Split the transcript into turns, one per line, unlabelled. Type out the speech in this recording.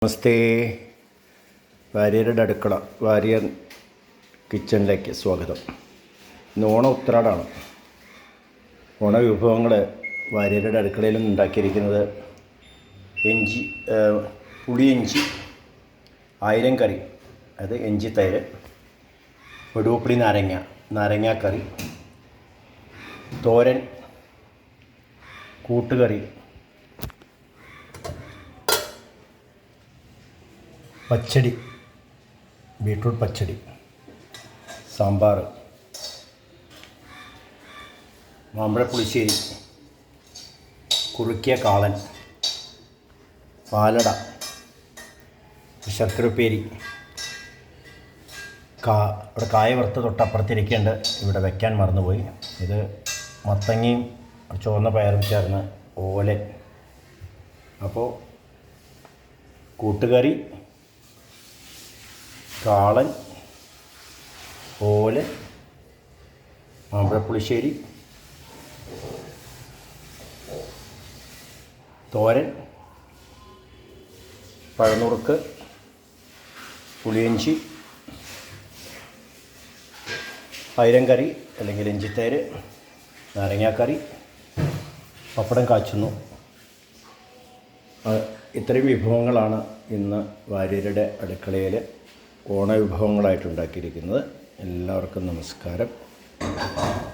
നമസ്തേ. വാര്യരുടെ അടുക്കള, വാര്യർ കിച്ചണിലേക്ക് സ്വാഗതം. ഇന്ന് ഉത്രാടാണ്. വിഭവങ്ങൾ വാര്യരുടെ അടുക്കളയിൽ നിന്ന് ഉണ്ടാക്കിയിരിക്കുന്നത് പുളിയിഞ്ചി, ആയിരം കറി, അത് ഇഞ്ചി തൈര്, വെടുവുപ്പുളി നാരങ്ങാക്കറി, തോരൻ, കൂട്ടുകറി, പച്ചടി, ബീട്രൂട്ട് പച്ചടി, സാമ്പാർ, മാമ്പഴപ്പുളിശ്ശേരി, കുറുക്കിയ കാളൻ, പാലട, ശർക്കരപ്പേരി, ഇവിടെ കായ വറുത്ത് തൊട്ടപ്പുറത്തിരിക്കേണ്ട, ഇവിടെ വെക്കാൻ മറന്നുപോയി. ഇത് മത്തങ്ങയും ചുവന്ന പയറും ചേർന്ന് ഓലൻ. അപ്പോൾ കൂട്ടുകറി, കാളൻ, ഓലൻ, മാമ്പഴപ്പുളിശ്ശേരി, തോരൻ, പഴനുറുക്ക്, പുളിയിഞ്ചി, ആയിരം കറി അല്ലെങ്കിൽ ഇഞ്ചിത്തേര്, നാരങ്ങാക്കറി, പപ്പടം കാച്ചുന്നു. ഇത്രയും വിഭവങ്ങളാണ് ഇന്ന് വാര്യരുടെ അടുക്കളയിൽ വിഭവങ്ങളായിട്ടുണ്ടാക്കിയിരിക്കുന്നത്. എല്ലാവർക്കും നമസ്കാരം.